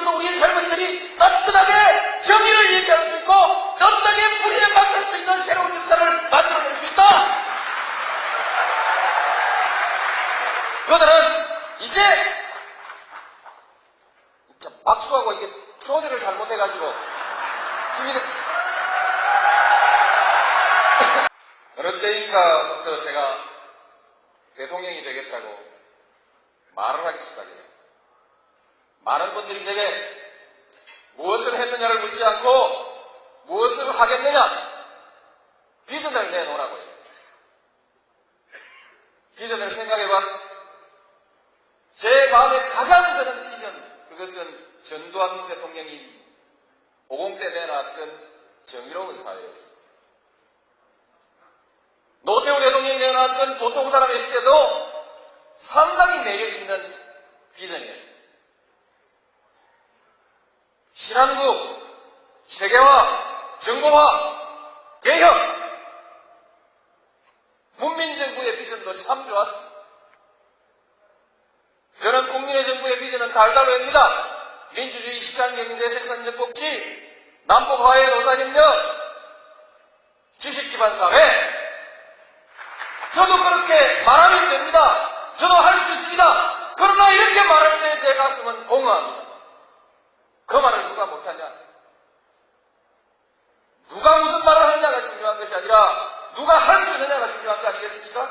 비로소 우리의 젊은이들이 떳떳하게 정의를 얘기할 수 있고 떳떳하게 불의에 맞설 수 있는 새로운 역사를 만들어낼 수 있다. 그들은 이제 박수하고 이게 조절을 잘못해가지고 힘이 어느 때인가부터 제가 대통령이 되겠다고 말을 하기 시작했어요. 많은 분들이 제게 무엇을 했느냐를 묻지 않고 무엇을 하겠느냐 비전을 내놓으라고 했어요. 비전을 생각해봤습니다. 제 마음에 가장 드는 비전, 그것은 전두환 대통령이 50대 내놨던 정의로운 사회였습니다. 노태우 대통령이 내놨던 보통 사람의 시대도 상당히 매력 있는 비전이었습니다. 신한국, 세계화, 정보화, 개혁, 문민정부의 비전도 참 좋았습니다. 저는 국민의 정부의 비전은 달달합니다. 민주주의 시장경제 생산적 복지, 남북화해 노사협력, 지식기반 사회. 저도 그렇게 말하면 됩니다. 저도 할 수 있습니다. 그러나 이렇게 말할 때 제 가슴은 공허합니다. 그 말을 누가 못하냐? 누가 무슨 말을 하느냐가 중요한 것이 아니라 누가 할 수 있느냐가 중요한 거 아니겠습니까?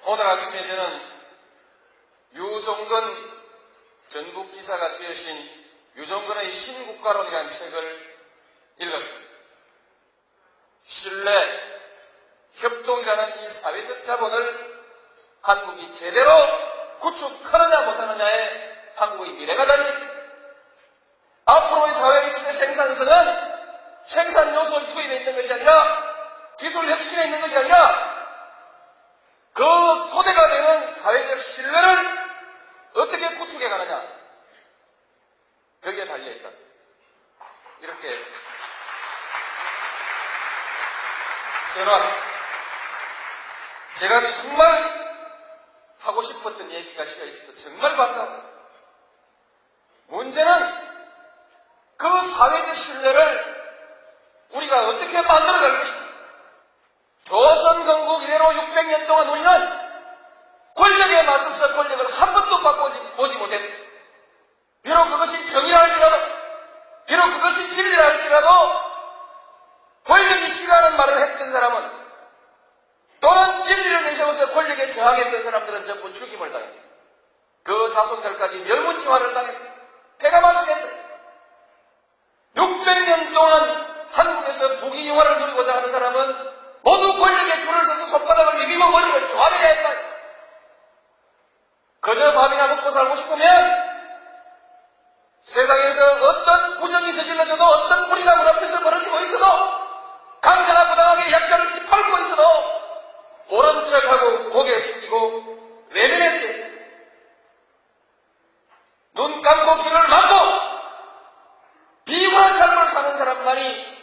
오늘 아침에 저는 유종근 전북지사가 지으신 유종근의 신국가론이라는 책을 읽었습니다. 신뢰, 협동이라는 이 사회적 자본을 한국이 제대로 구축하느냐 못하느냐에 한국의 미래가 달립니다. 앞으로의 사회 비스의 생산성은 생산 요소의 투입에 있는 것이 아니라 기술 혁신에 있는 것이 아니라 그 토대가 되는 사회적 신뢰를 어떻게 구축해 가느냐, 여기에 달려있다. 이렇게 써놨습니다. 제가 정말 하고 싶었던 얘기가 씌어 있어서 정말 반가웠습니다. 문제는 그 사회적 신뢰를 우리가 어떻게 만들어갈 것인가. 조선 건국 이래로 600년 동안 우리는 권력에 맞서서 권력을 한 번도 바꿔보지 못했다. 비록 그것이 정의라 할지라도, 비록 그것이 진리라 할지라도 권력이 싫어하는 말을 했던 사람은, 또는 진리를 내세워서 권력에 저항했던 사람들은 전부 죽임을 당했다. 그 자손들까지 멸문지화를 당했다. 폐가 망신했다. 600년 동안 한국에서 부귀영화를 누리고자 하는 사람은 모두 권력에 줄을 서서 손바닥을 비비고 머리를 조아려야 했다. 그저 밥이나 먹고 살고 싶으면 세상에서 어떤 부정이 저질러져도, 어떤 불의가 문 앞에서 벌어지고 있어도, 강자가 부당하게 약자를 짓밟고 있어도 옳은 척하고 고개 숙이고 외면했어요. 눈 감고 귀를 막고 비굴한 삶을 사는 사람만이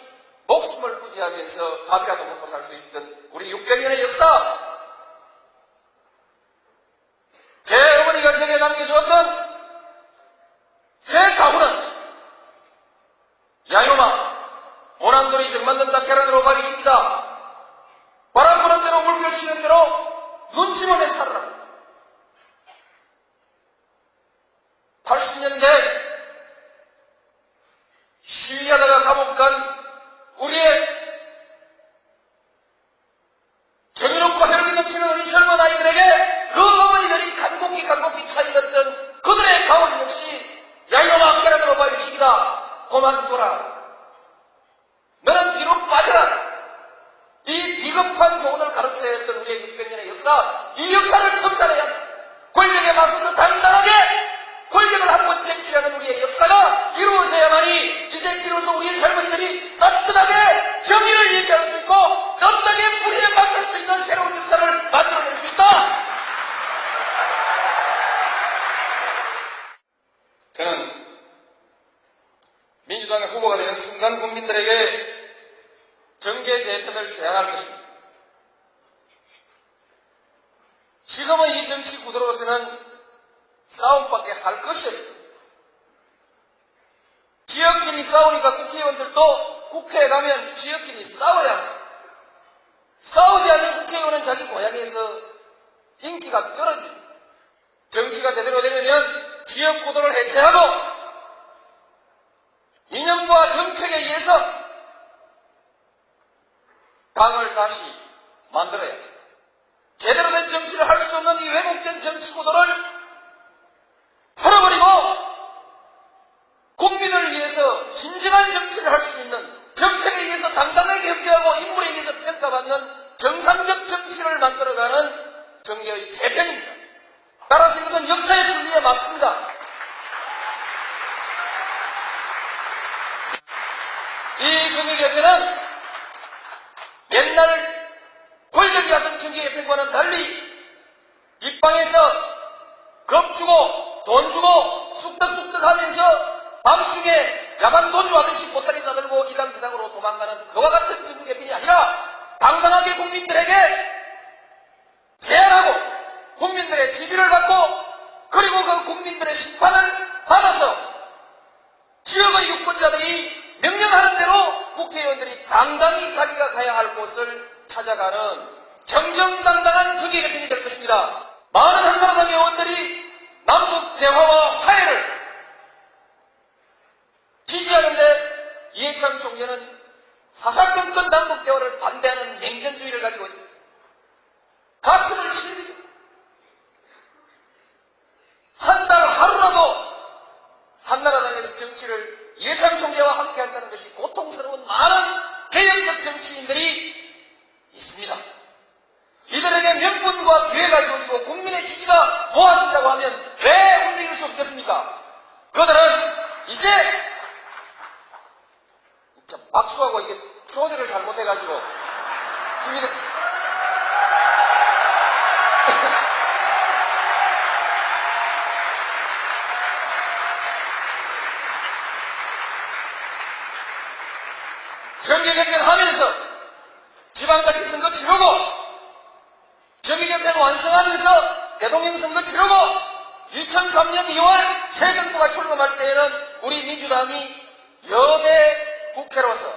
목숨을 부지하면서 밥이라도 먹고 살 수 있던 우리 600년의 역사, 제 어머니가 제게 남겨주었던 제 가훈은 야이놈아, 오남돌이 정 만든다 계란으로 밥이 식이다. 바람 부는 대로 물결 치는 대로 눈치 보며 살아라. 80년대 시위하다가 감옥 간 우리의 정의롭고 혈기 넘치는 우리 젊은 아이들에게 그 어머니들이 간곡히 타일렀던 그들의 가훈 역시 야이놈아 계란으로 밥이 식이다. 그만둬라. 너는 뒤로 빠져라. 이 비겁한 교훈을 가르쳐야 했던 우리의 600년의 역사, 이 역사를 청산해야 합니다. 권력에 맞서서 당당하게 권력을 한번 쟁취하는 우리의 역사가 이루어져야만이 이제 비로소 우리의 젊은이들이 떳떳하게 정의를 얘기할 수 있고 떳떳하게 불의에 맞설 수 있는 새로운 역사를 만들어낼 수 있다. 저는 민주당의 후보가 되는 순간 국민들에게 정계 재편을 제안할 것입니다. 지금의 이 정치 구도로서는 싸움밖에 할 것이 없습니다. 지역끼리 싸우니까 국회의원들도 국회에 가면 지역끼리 싸워야 합니다. 싸우지 않는 국회의원은 자기 고향에서 인기가 떨어집니다. 정치가 제대로 되려면 지역구도를 해체하고 이념과 정책에 의해서 당을 다시 만들어야 합니다. 제대로 된 정치를 할 수 없는 이 왜곡된 정치구도를 풀어버리고 국민을 위해서 진정한 정치를 할 수 있는, 정책에 의해서 당당하게 협조하고 인물에 의해서 평가받는 정상적 정치를 만들어가는 정계의 재편입니다. 따라서 이것은 역사의 순리에 맞습니다. 이 정계개편은 옛날 권력이 하던 정계개편과는 달리 뒷방에서 겁주고 돈 주고 쑥덕쑥덕 하면서 밤중에 야간 도주하듯이 보따리 싸들고 일당지당으로 도망가는 그와 같은 정계개편이 아니라 당당하게 국민들에게 제안하고 국민들의 지지를 받고 그리고 그 국민들의 심판을 받아서 지역의 유권자들이 명령하는 대로 국회의원들이 당당히 자기가 가야 할 곳을 찾아가는 정정당당한 정계개편이 될 것입니다. 많은 한나라당 의원들이 남북 대화와 화해를 지지하는데 이해찬 총재는 사사건건 남북 대화를 반대하는 냉전주의를 가지고 있습니다. 가슴을 치릅니다. 한 달 하루라도 한나라당에서 정치를 이해찬 총재와 함께 한다는 것이 고통스러운 많은 개혁적 정치인들이 있습니다. 이들에게 명분과 기회가 주어지고 국민의 지지가 모아진다고 하면 왜 움직일 수 없겠습니까? 그들은 이제 박수하고 이게 조절을 잘못해가지고 국민의 정계개편 하면서 지방자치 선거 치르고 정계개편 완성하면서 대통령 선거 치르고 2003년 2월 새 정부가 출범할 때에는 우리 민주당이 여대 국회로서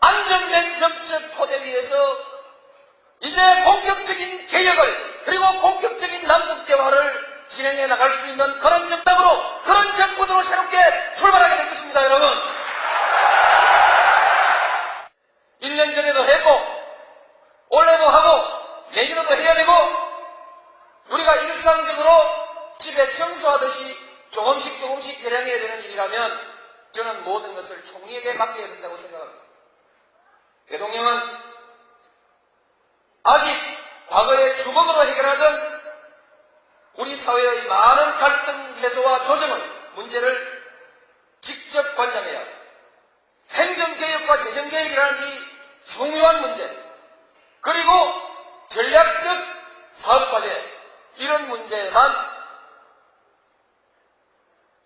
안정된 정치적 토대 위에서 이제 본격적인 개혁을 그리고 본격적인 남북대화를 진행해 나갈 수 있는 그런 정당으로 그런 정부로 새롭게 출발하게 될 것입니다. 여러분, 1년 전에도 했고 올해도 하고 내년에도 해야 되고 우리가 일상적으로 집에 청소하듯이 조금씩 개량해야 되는 일이라면 저는 모든 것을 총리에게 맡겨야 된다고 생각합니다. 대통령은 아직 과거에 주먹으로 해결하던 우리 사회의 많은 갈등 해소와 조정의 문제를 직접 관장해야 합니다. 행정개혁과 재정개혁이라는 이 중요한 문제, 그리고 전략적 사업과제, 이런 문제만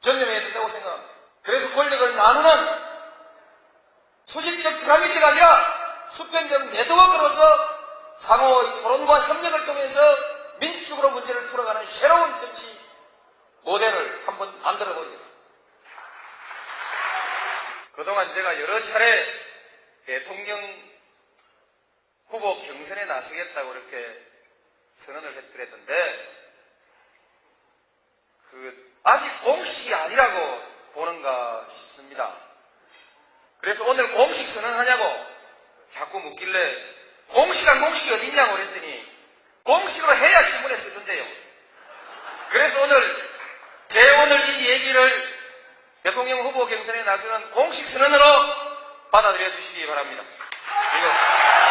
전념해야 된다고 생각합니다. 그래서 권력을 나누는 수직적 피라미드가 아니라 수평적 네트워크로서 상호의 토론과 협력을 통해서 민주적으로 문제를 풀어가는 새로운 정치 모델을 한번 만들어 보겠습니다. 그동안 제가 여러 차례 대통령 후보 경선에 나서겠다고 이렇게 선언을 해드렸는데 아직 공식이 아니라고 보는가 싶습니다. 그래서 오늘 공식 선언하냐고 자꾸 묻길래 공식한 공식이 어디 있냐고 그랬더니 공식으로 해야 신문에 쓰던데요. 그래서 오늘 이 얘기를 대통령 후보 경선에 나서는 공식 선언으로 받아들여 주시기 바랍니다. 이거